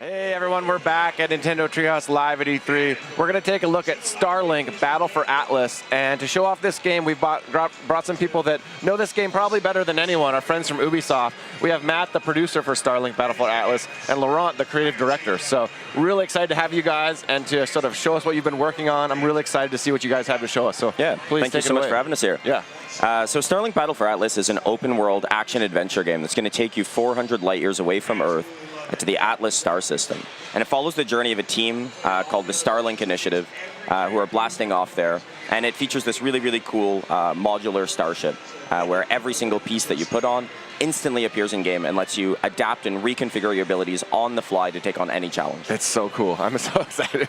Hey everyone, we're back at Nintendo Treehouse Live at E3. We're going to take a look at Starlink Battle for Atlas, and to show off this game, we've brought some people that know this game probably better than anyone, our friends from Ubisoft. We have Matt, the producer for Starlink Battle for Atlas, and Laurent, the creative director. So really excited to have you guys and to sort of show us what you've been working on. I'm really excited to see what you guys have to show us. So yeah, please thank you so much for having us here. Yeah. So Starlink Battle for Atlas is an open-world action-adventure game that's going to take you 400 light years away from Earth to the Atlas star system. And it follows the journey of a team called the Starlink Initiative who are blasting off there. And it features this really, really cool modular starship where every single piece that you put on instantly appears in-game and lets you adapt and reconfigure your abilities on the fly to take on any challenge. It's so cool. I'm so excited.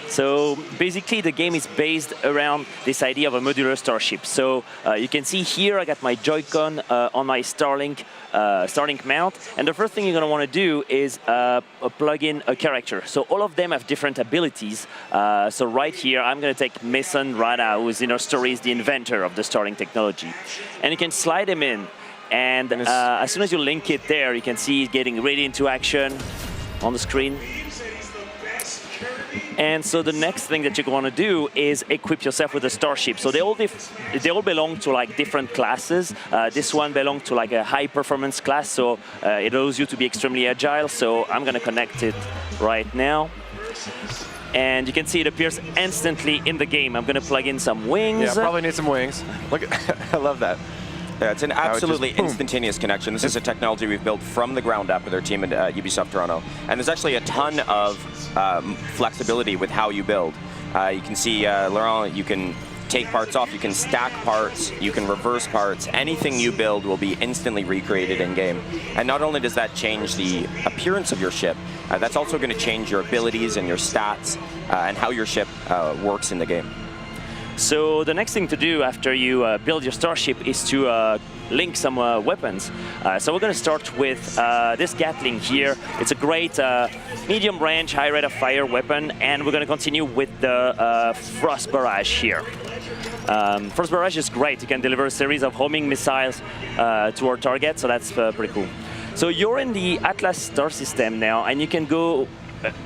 So basically the game is based around this idea of a modular starship. So you can see here I got my Joy-Con on my Starlink mount, and the first thing you're going to want to do is plug in a character. So all of them have different abilities. So right here I'm going to take Mason Rana, who is in our story is the inventor of the Starlink technology. And you can slide him in, and as soon as you link it there, you can see it getting ready into action on the screen. And so the next thing that you're going to do is equip yourself with a starship. So they all belong to like different classes. This one belongs to like a high performance class, so it allows you to be extremely agile. So I'm going to connect it right now. And you can see it appears instantly in the game. I'm going to plug in some wings. Yeah, probably need some wings. Look, I love that. Yeah, it's an absolutely instantaneous connection. This is a technology we've built from the ground up with our team at Ubisoft Toronto. And there's actually a ton of flexibility with how you build. You can see, Laurent, you can take parts off, you can stack parts, you can reverse parts. Anything you build will be instantly recreated in-game. And not only does that change the appearance of your ship, that's also going to change your abilities and your stats and how your ship works in the game. So the next thing to do after you build your starship is to link some weapons. So we're going to start with this Gatling here. It's a great medium range, high rate of fire weapon, and we're going to continue with the Frost Barrage here. Frost Barrage is great. You can deliver a series of homing missiles to our target, so that's pretty cool. So you're in the Atlas star system now, and you can go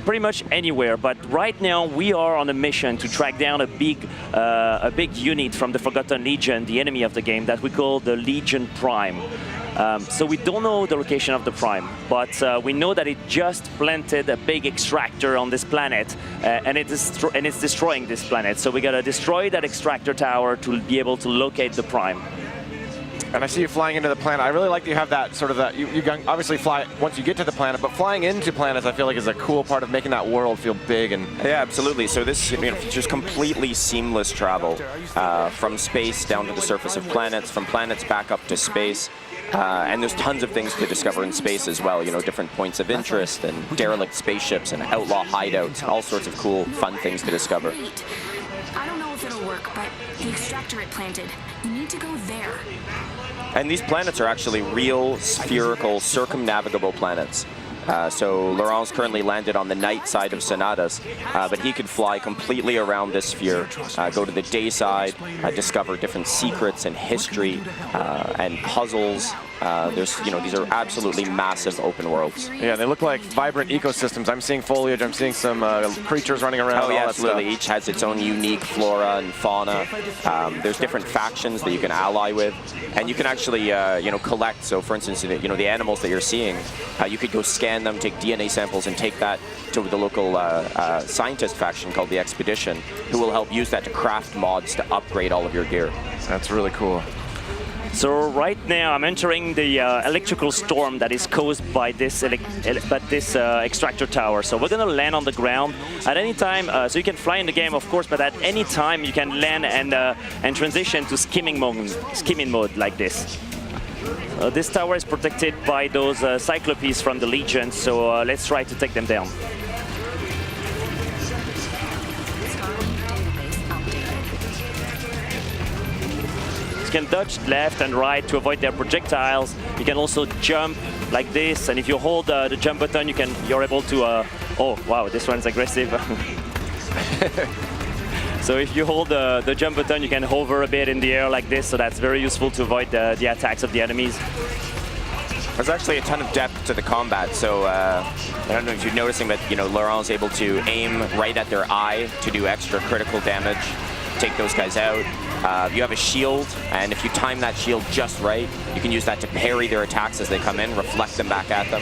pretty much anywhere, but right now we are on a mission to track down a big unit from the Forgotten Legion, the enemy of the game, that we call the Legion Prime. So we don't know the location of the Prime, but we know that it just planted a big extractor on this planet, and it's destroying this planet. So we gotta destroy that extractor tower to be able to locate the Prime. And I see you flying into the planet. I really like that you have that sort of that. You can obviously fly once you get to the planet, but flying into planets, I feel like, is a cool part of making that world feel big. And yeah, absolutely. So this features completely seamless travel from space down to the surface of planets, from planets back up to space. And there's tons of things to discover in space as well. You know, different points of interest and derelict spaceships and outlaw hideouts, all sorts of cool, fun things to discover. I don't know if it'll work, but the extractor it planted, you need to go there. And these planets are actually real, spherical, circumnavigable planets. So Laurent's currently landed on the night side of Sonatas, but he could fly completely around this sphere, go to the day side, discover different secrets and history and puzzles. These are absolutely massive open worlds. Yeah, they look like vibrant ecosystems. I'm seeing foliage, I'm seeing some creatures running around. Oh yeah, absolutely. Each has its own unique flora and fauna. There's different factions that you can ally with, and you can actually, collect. So, for instance, the animals that you're seeing, you could go scan them, take DNA samples, and take that to the local scientist faction called the Expedition, who will help use that to craft mods to upgrade all of your gear. That's really cool. So right now I'm entering the electrical storm that is caused by this extractor tower. So we're going to land on the ground at any time. So you can fly in the game, of course, but at any time you can land and transition to skimming mode like this. This tower is protected by those Cyclopes from the Legion, so let's try to take them down. You can dodge left and right to avoid their projectiles. You can also jump like this, and if you hold the jump button, you're able to. Oh wow, this one's aggressive. So if you hold the jump button, you can hover a bit in the air like this, so that's very useful to avoid the attacks of the enemies. There's actually a ton of depth to the combat, so I don't know if you're noticing, but Laurent is able to aim right at their eye to do extra critical damage, take those guys out. You have a shield, and if you time that shield just right, you can use that to parry their attacks as they come in, reflect them back at them.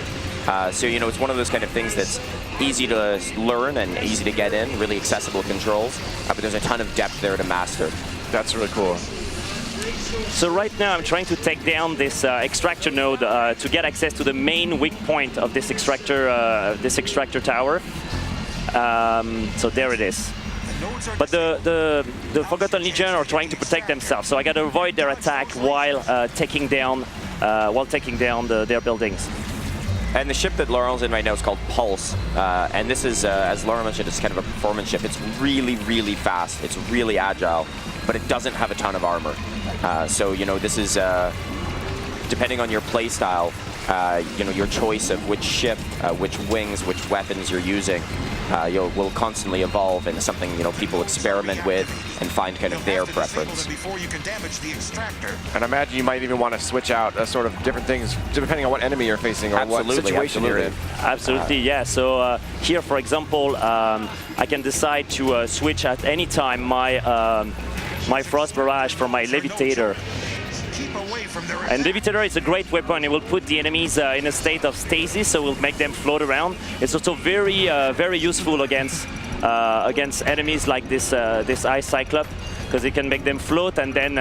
So it's one of those kind of things that's easy to learn and easy to get in, really accessible controls, but there's a ton of depth there to master. That's really cool. So right now I'm trying to take down this extractor node to get access to the main weak point of this extractor tower. So there it is. But the Forgotten Legion are trying to protect themselves, so I got to avoid their attack while taking down their buildings. And the ship that Laurent's in right now is called Pulse, and this is, as Laurent mentioned, it's kind of a performance ship. It's really, really fast. It's really agile, but it doesn't have a ton of armor. So this is depending on your play style, your choice of which ship, which wings, which weapons you're using, will constantly evolve into something people experiment with and find kind of their preference. And I imagine you might even want to switch out sort of different things depending on what enemy you're facing or what situation you're in. Absolutely, yeah. So here, for example, I can decide to switch at any time my Frost Barrage for my Levitator. And Levitator is a great weapon. It will put the enemies in a state of stasis, so it will make them float around. It's also very, very useful against enemies like this Ice Cyclops, because it can make them float, and then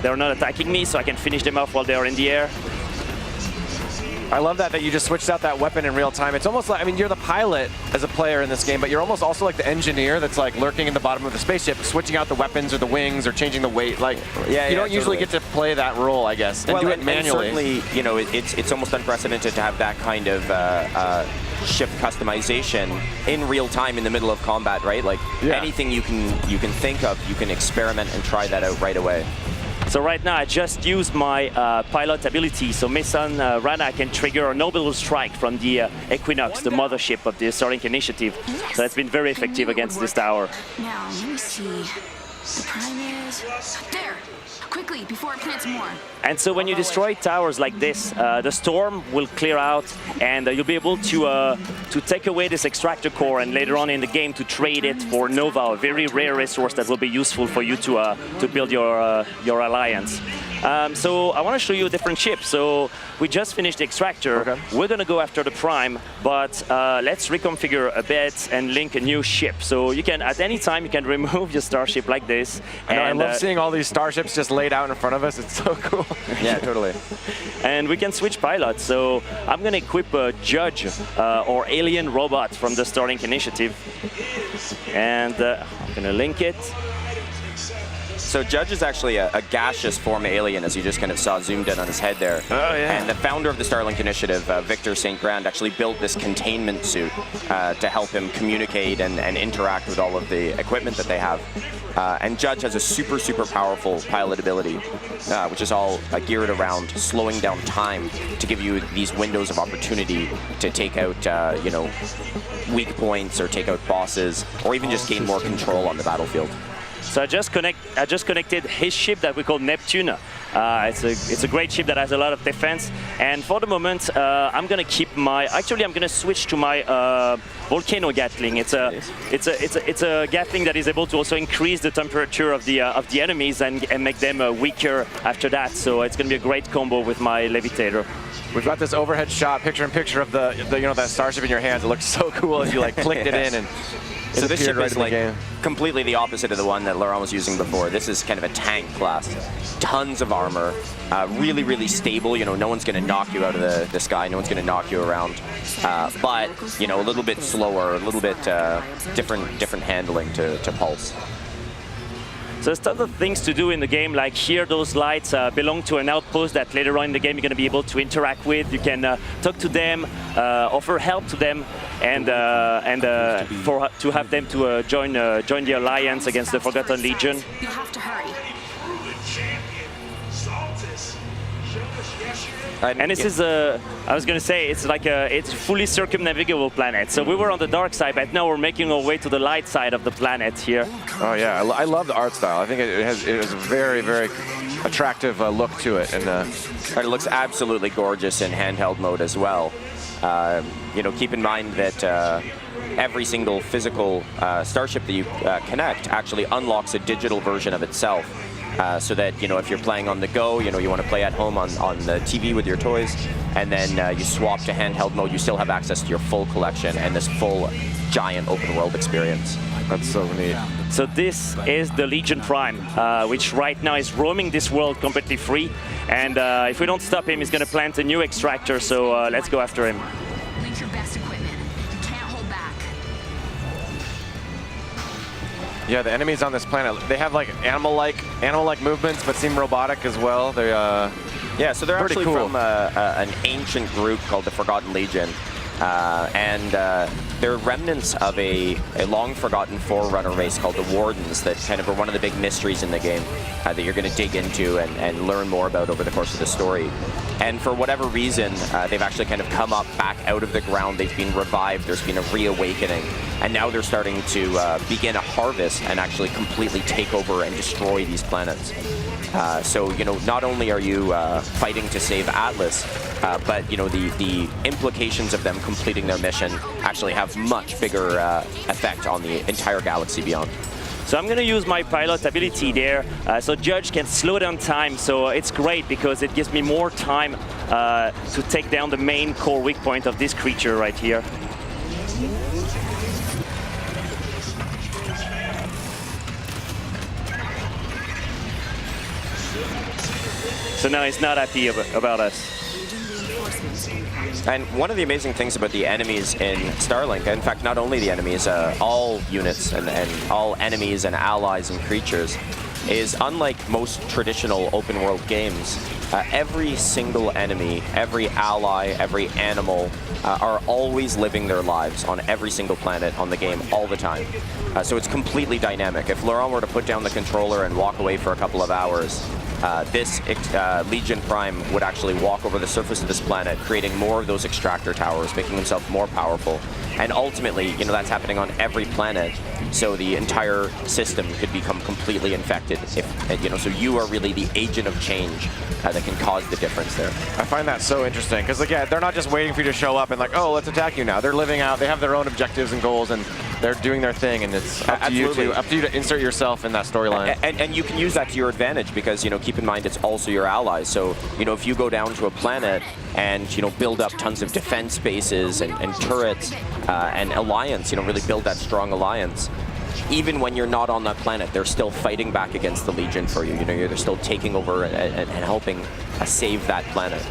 they're not attacking me, so I can finish them off while they're in the air. I love that you just switched out that weapon in real time. It's almost like, I mean, you're the pilot as a player in this game, but you're almost also like the engineer that's like lurking in the bottom of the spaceship, switching out the weapons or the wings or changing the weight. Like, you don't usually get to play that role, I guess, and do it manually. And certainly, it's almost unprecedented to have that kind of ship customization in real time in the middle of combat, right? Like anything you can think of, you can experiment and try that out right away. So right now I just used my pilot ability. So Mason Rana can trigger an orbital strike from the Equinox, the mothership of the Starlink initiative. So that's been very effective against this tower. Now, let me see. The prime is... There! Quickly, before it plants more. And so when you destroy towers like this, the storm will clear out, and you'll be able to take away this extractor core, and later on in the game to trade it for Nova, a very rare resource that will be useful for you to build your alliance. So I want to show you a different ship. So we just finished the extractor. Okay. We're going to go after the prime, but let's reconfigure a bit and link a new ship. So you can, at any time, you can remove your starship like this. And I love seeing all these starships just laid out in front of us. It's so cool. Yeah, totally. And we can switch pilots. So I'm going to equip a Judge or alien robot from the Starlink initiative. And I'm going to link it. So Judge is actually a gaseous form alien, as you just kind of saw zoomed in on his head there. Oh, yeah. And the founder of the Starlink initiative, Victor St. Grand, actually built this containment suit to help him communicate and interact with all of the equipment that they have. And Judge has a super, super powerful pilot ability, which is all geared around slowing down time to give you these windows of opportunity to take out, weak points or take out bosses, or even just gain more control on the battlefield. So I just connected his ship that we call Neptune. It's a great ship that has a lot of defense. And for the moment, I'm gonna keep my. Actually, I'm gonna switch to my Volcano Gatling. It's a Gatling that is able to also increase the temperature of the enemies and make them weaker after that. So it's gonna be a great combo with my Levitator. We've got this overhead shot, picture-in-picture of the that starship in your hands. It looks so cool as you like clicked it in and. So this ship right is like completely the opposite of the one that Laurent was using before. This is kind of a tank class. Tons of armor, really, really stable. No one's going to knock you out of the sky. No one's going to knock you around. But, a little bit slower, a little bit different handling to Pulse. So there's tons of things to do in the game, like here those lights belong to an outpost that later on in the game you're going to be able to interact with. You can talk to them, offer help to them, and to have them to join the alliance against the Forgotten Legion. You'll have to hurry. And this is I was going to say, it's like it's a fully circumnavigable planet. So we were on the dark side, but now we're making our way to the light side of the planet here. Oh yeah, I love the art style. I think it is very, very attractive look to it. And it looks absolutely gorgeous in handheld mode as well. You know, keep in mind that every single physical starship that you connect actually unlocks a digital version of itself. So that, you know, if you're playing on the go, you know, you want to play at home on the TV with your toys, and then you swap to handheld mode, you still have access to your full collection and this full giant open world experience. That's so neat. So this is the Legion Prime, which right now is roaming this world completely free. And if we don't stop him, he's going to plant a new extractor, so let's go after him. Link your best equipment. You can't hold back. Yeah, the enemies on this planet, they have like animal-like movements, but seem robotic as well. They yeah, so they're actually cool. from an ancient group called the Forgotten Legion. And they're remnants of a long-forgotten Forerunner race called the Wardens that kind of are one of the big mysteries in the game that you're going to dig into and learn more about over the course of the story. And for whatever reason, they've actually kind of come up back out of the ground. They've been revived. There's been a reawakening. And now they're starting to begin a harvest and actually completely take over and destroy these planets. So, you know, not only are you fighting to save Atlas, but, you know, the implications of them completing their mission actually have much bigger effect on the entire galaxy beyond. So I'm going to use my pilot ability there, so Judge can slow down time. So it's great because it gives me more time to take down the main core weak point of this creature right here. So now he's not happy about us. And one of the amazing things about the enemies in Starlink, in fact, not only the enemies, all units and all enemies and allies and creatures, is unlike most traditional open world games, every single enemy, every ally, every animal are always living their lives on every single planet on the game all the time. So it's completely dynamic. If Laurent were to put down the controller and walk away for a couple of hours, this Legion Prime would actually walk over the surface of this planet, creating more of those extractor towers, making himself more powerful. And ultimately, you know, that's happening on every planet. So the entire system could become completely infected. If, you know, so you are really the agent of change that can cause the difference there. I find that so interesting because, like, yeah, they're not just waiting for you to show up and like, oh, let's attack you now. They're living out. They have their own objectives and goals, and they're doing their thing. And it's up to you to insert yourself in that storyline. And you can use that to your advantage because, you know, keep in mind it's also your allies. So, you know, if you go down to a planet and, you know, build up tons of defense bases and turrets and alliance, you know, really build that strong alliance. Even when you're not on that planet, they're still fighting back against the Legion for you. You know, they're still taking over and helping save that planet.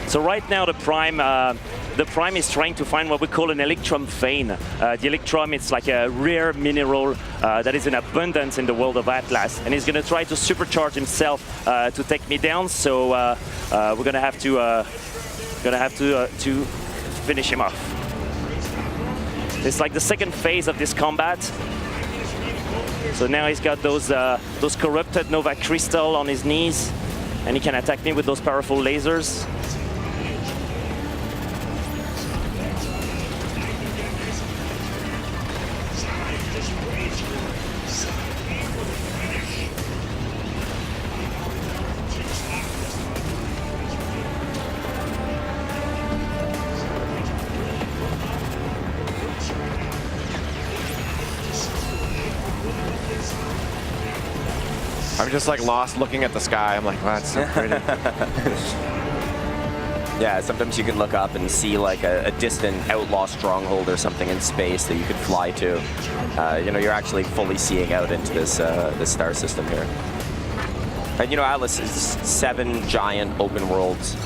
So right now, the Prime is trying to find what we call an electrum vein. The electrum, it's like a rare mineral that is in abundance in the world of Atlas, and he's going to try to supercharge himself to take me down. So we're going to have to finish him off. It's like the second phase of this combat. So now he's got those corrupted Nova Crystal on his knees, and he can attack me with those powerful lasers. I'm just like lost looking at the sky. I'm like, wow, it's so pretty. Yeah, sometimes you can look up and see like a distant outlaw stronghold or something in space that you could fly to. You know, you're actually fully seeing out into this star system here. And you know, Atlas is 7 giant open worlds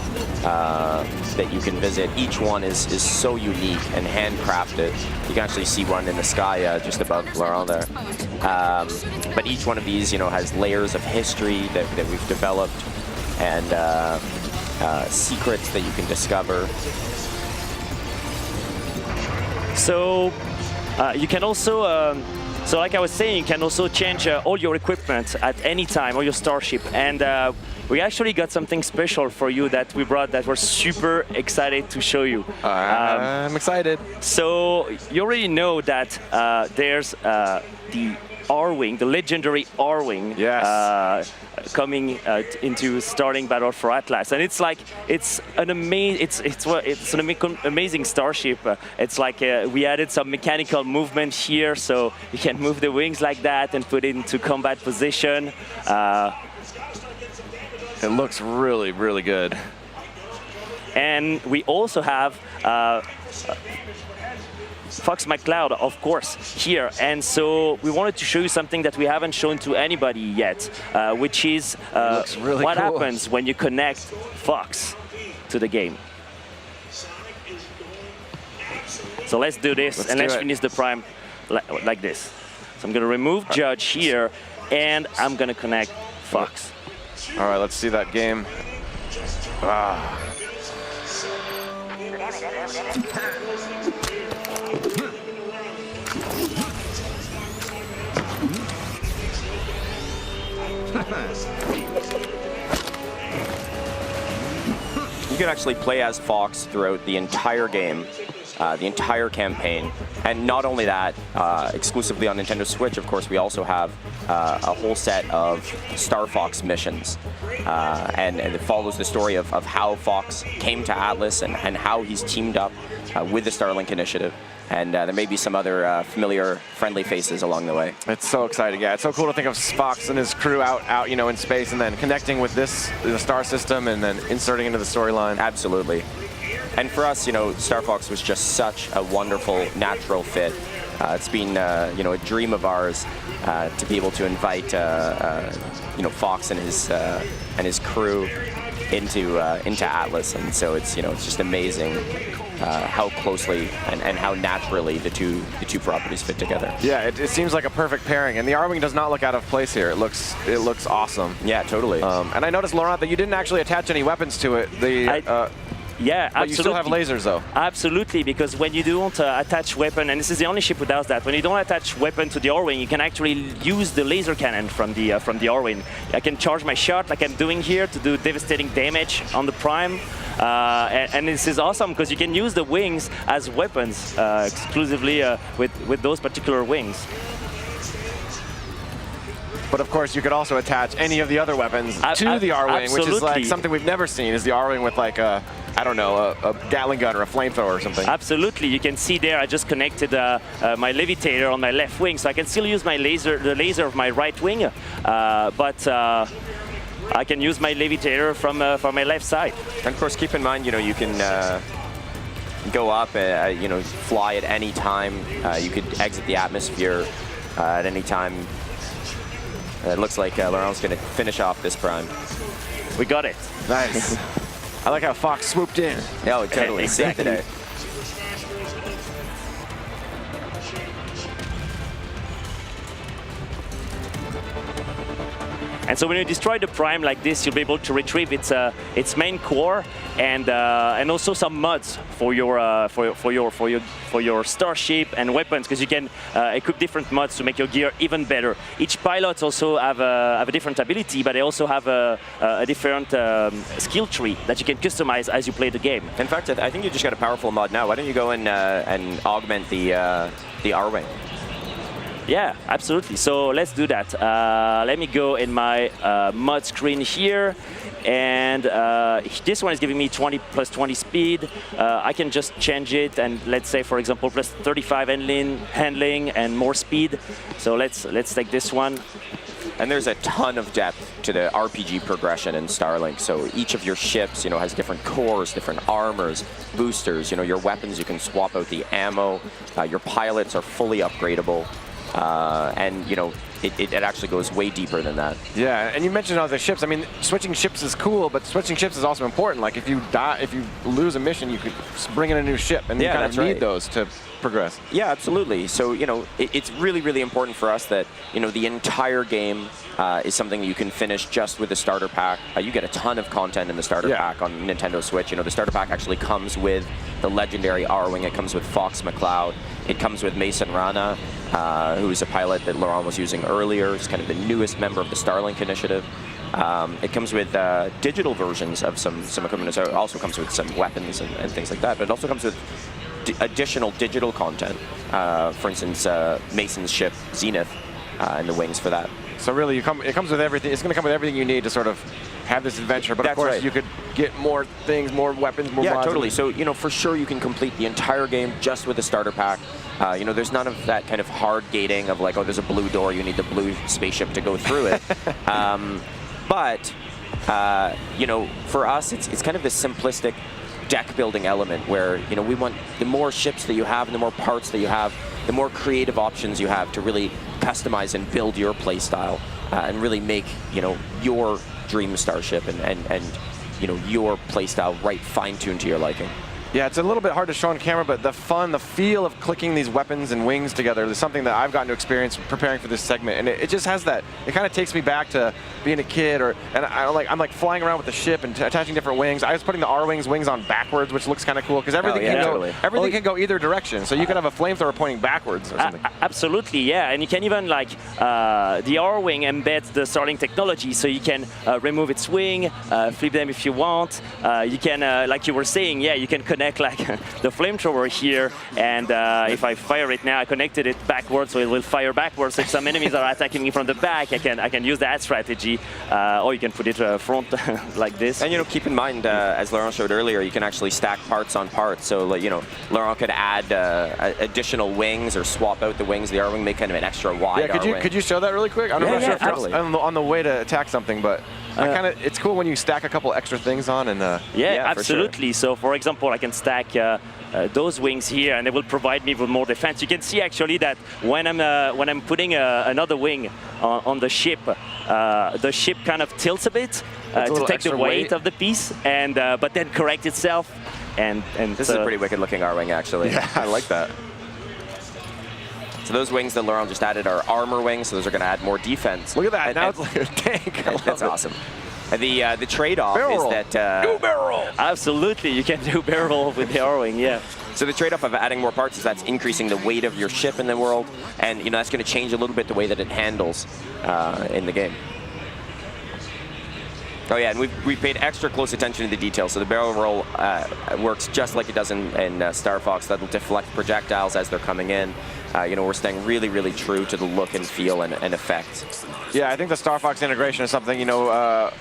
that you can visit. Each one is so unique and handcrafted. You can actually see one in the sky just above Laurent there. But each one of these, you know, has layers of history that we've developed and secrets that you can discover. So you can also, so like I was saying, you can also change all your equipment at any time, or your starship. And we actually got something special for you that we brought that we're super excited to show you. I'm excited. So you already know that there's the R-Wing, the legendary R-Wing, Yes. coming into Starlink Battle for Atlas, and it's like it's an amazing starship. It's like we added some mechanical movement here, so you can move the wings like that and put it into combat position. It looks really, really good. And we also have Fox McCloud, of course, here. And so we wanted to show you something that we haven't shown to anybody yet, which is really what cool. happens when you connect Fox to the game. So let's do this, and let's finish the prime like this. So I'm going to remove Judge here, and I'm going to connect Fox. All right, let's see that game. Ah. You can actually play as Fox throughout the entire game, the entire campaign. And not only that, exclusively on Nintendo Switch, of course, we also have a whole set of Star Fox missions. And it follows the story of how Fox came to Atlas and how he's teamed up with the Starlink initiative. And there may be some other familiar, friendly faces along the way. It's so exciting, yeah. It's so cool to think of Fox and his crew out, in space, and then connecting with the star system, and then inserting into the storyline. Absolutely. And for us, Star Fox was just such a wonderful, natural fit. It's been, a dream of ours to be able to invite, Fox and his crew into Atlas, and so it's just amazing how closely and how naturally the two properties fit together. Yeah, it seems like a perfect pairing, and the R-Wing does not look out of place here. It looks awesome. Yeah, totally. And I noticed, Laurent, that you didn't actually attach any weapons to it. Yeah, but absolutely. you still have lasers, though. Absolutely, because when you don't attach weapon, and this is the only ship who does that, when you don't attach weapon to the R-Wing, you can actually use the laser cannon from the R-Wing. I can charge my shot like I'm doing here to do devastating damage on the Prime. And this is awesome because you can use the wings as weapons exclusively with those particular wings. But of course, you could also attach any of the other weapons to the R-Wing, which is like something we've never seen, is the R-Wing with like a Gatling gun or a flamethrower or something. Absolutely. You can see there I just connected my levitator on my left wing, so I can still use the laser of my right wing, but I can use my levitator from my left side. And of course, keep in mind, you can go up, fly at any time. You could exit the atmosphere at any time. It looks like Laurent's going to finish off this prime. We got it. Nice. I like how Fox swooped in. Yeah, totally. Exactly. Today. And so when you destroy the Prime like this, you'll be able to retrieve its main core and also some mods for your starship and weapons, because you can equip different mods to make your gear even better. Each pilot also have a different ability, but they also have a different skill tree that you can customize as you play the game. In fact, I think you just got a powerful mod now. Why don't you go and augment the R-Wing? Yeah, absolutely. So let's do that. Let me go in my mod screen here. And this one is giving me 20 plus 20 speed. I can just change it and let's say, for example, plus 35 handling and more speed. So let's take this one. And there's a ton of depth to the RPG progression in Starlink. So each of your ships, has different cores, different armors, boosters. Your weapons, you can swap out the ammo. Your pilots are fully upgradable. And it actually goes way deeper than that. Yeah, and you mentioned all the ships. I mean, switching ships is cool, but switching ships is also important. Like if you lose a mission, you could bring in a new ship, and you kind of need those to progress. Yeah, absolutely. So it's really, really important for us that the entire game is something that you can finish just with the starter pack. You get a ton of content in the starter pack on Nintendo Switch. The starter pack actually comes with the legendary R-Wing. It comes with Fox McCloud. It comes with Mason Rana, who is a pilot that Laurent was using earlier. He's kind of the newest member of the Starlink initiative. It comes with digital versions of some equipment. It also comes with some weapons and things like that. But it also comes with additional digital content. For instance, Mason's ship, Zenith, and the wings for that. So really, it comes with everything. It's going to come with everything you need to sort of have this adventure. But of course, you could get more things, more weapons, more mods. Yeah, totally. So, you know, for sure you can complete the entire game just with a starter pack. You know, there's none of that kind of hard gating of like, oh, there's a blue door, you need the blue spaceship to go through it. But, you know, for us, it's kind of this simplistic deck building element where, you know, we want the more ships that you have and the more parts that you have, the more creative options you have to really customize and build your play style and really make, you know, your dream starship and you know, your play style right fine-tuned to your liking. Yeah, it's a little bit hard to show on camera, but the fun, the feel of clicking these weapons and wings together is something that I've gotten to experience preparing for this segment, and it just has that. It kind of takes me back to being a kid, and I'm like flying around with the ship and attaching different wings. I was putting the R-wings wings on backwards, which looks kind of cool because everything can go either direction. So you can have a flamethrower pointing backwards or something. Absolutely, yeah, and you can even like the R-wing embeds the Starlink technology, so you can remove its wing, flip them if you want. You can, like you were saying, yeah, you can connect like the flamethrower here, and if I fire it now, I connected it backwards, so it will fire backwards. So if some enemies are attacking me from the back, I can use that strategy, or you can put it front like this. And you know, keep in mind, as Laurent showed earlier, you can actually stack parts on parts. So you know, Laurent could add additional wings or swap out the wings. The R-wing, make kind of an extra wide. Yeah, could you show that really quick? I'm not sure if I'm on the way to attack something, but. It's cool when you stack a couple extra things on and yeah, absolutely. For sure. So for example, I can stack those wings here, and they will provide me with more defense. You can see actually that when I'm putting another wing on the ship kind of tilts a bit to take the weight of the piece, and but then correct itself. And this is a pretty wicked looking R-wing actually. Yeah, I like that. So those wings that Laurent just added are armor wings, so those are going to add more defense. Look at that, now it's like a tank. That's awesome. The trade-off is that... do barrel roll! Absolutely, you can do barrel roll with the R-wing, yeah. So the trade-off of adding more parts is that's increasing the weight of your ship in the world, and you know that's going to change a little bit the way that it handles in the game. Oh yeah, and we've paid extra close attention to the details. So the barrel roll works just like it does in Star Fox. That'll deflect projectiles as they're coming in. You know, we're staying really, really true to the look and feel and effect. Yeah, I think the Star Fox integration is something, you know,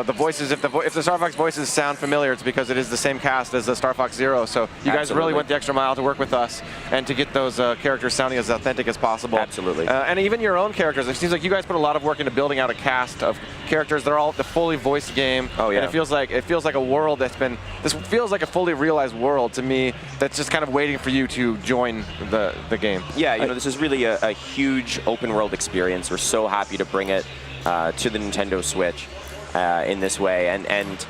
the voices, if the Star Fox voices sound familiar, it's because it is the same cast as the Star Fox Zero. So you guys really went the extra mile to work with us and to get those characters sounding as authentic as possible. Absolutely. And even your own characters. It seems like you guys put a lot of work into building out a cast of characters. They're all the fully voiced game. Oh yeah. And it feels like a world that's been. This feels like a fully realized world to me. That's just kind of waiting for you to join the game. Yeah, you know, this is really a huge open world experience. We're so happy to bring it to the Nintendo Switch. In this way, and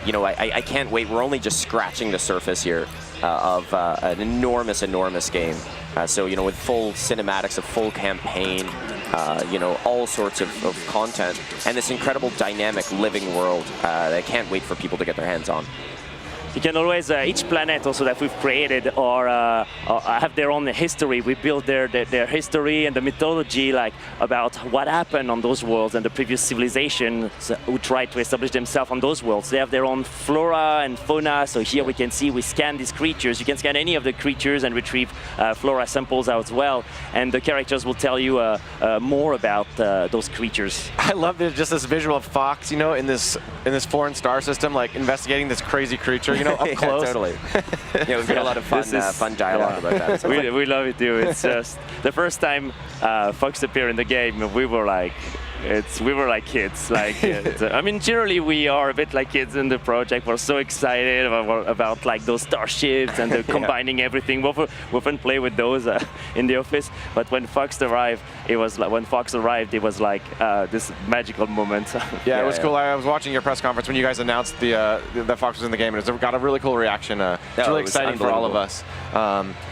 you know, I can't wait. We're only just scratching the surface here of an enormous game. So you know, with full cinematics, a full campaign, you know, all sorts of content, and this incredible dynamic living world that I can't wait for people to get their hands on. You can always, each planet also that we've created or have their own history. We build their history and the mythology, like about what happened on those worlds and the previous civilizations who tried to establish themselves on those worlds. They have their own flora and fauna. So here we can see, we scan these creatures. You can scan any of the creatures and retrieve flora samples as well. And the characters will tell you more about those creatures. I love just this visual of Fox, you know, in this foreign star system, like investigating this crazy creature. You know, up close. Yeah, totally. Yeah, we've got a lot of fun dialogue about that. So we love it too. It's just the first time Fox appeared in the game, we were like kids. Like, I mean, generally we are a bit like kids in the project. We're so excited about like those starships and the combining everything. We often play with those in the office. But when Fox arrived, it was like this magical moment. Yeah, it was cool. I was watching your press conference when you guys announced that Fox was in the game, and it got a really cool reaction. It's really exciting for all of us.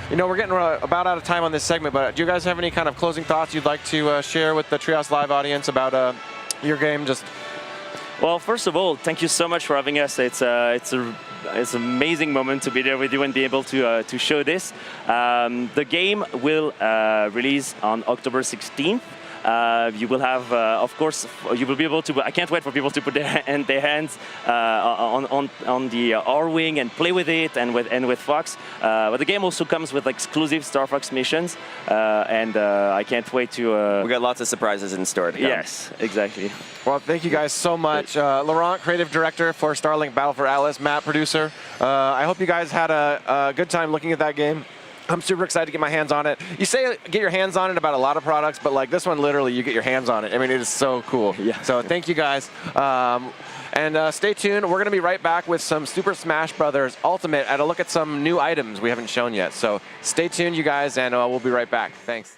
You know, we're getting about out of time on this segment, but do you guys have any kind of closing thoughts you'd like to share with the Treehouse Live audience about your game? Well, first of all, thank you so much for having us. It's an amazing moment to be there with you and be able to show this. The game will release on October 16th. You will have, of course, you will be able to. I can't wait for people to put their hands on the R-Wing and play with it and with Fox. But the game also comes with exclusive Star Fox missions, and I can't wait to. We got lots of surprises in store to come. Yes, exactly. Well, thank you guys so much. Laurent, creative director for Starlink Battle for Atlas, Matt, producer. I hope you guys had a good time looking at that game. I'm super excited to get my hands on it. You say get your hands on it about a lot of products, but like this one, literally, you get your hands on it. I mean, it is so cool. Yeah. So thank you guys. And stay tuned. We're going to be right back with some Super Smash Brothers Ultimate and a look at some new items we haven't shown yet. So stay tuned, you guys, and we'll be right back. Thanks.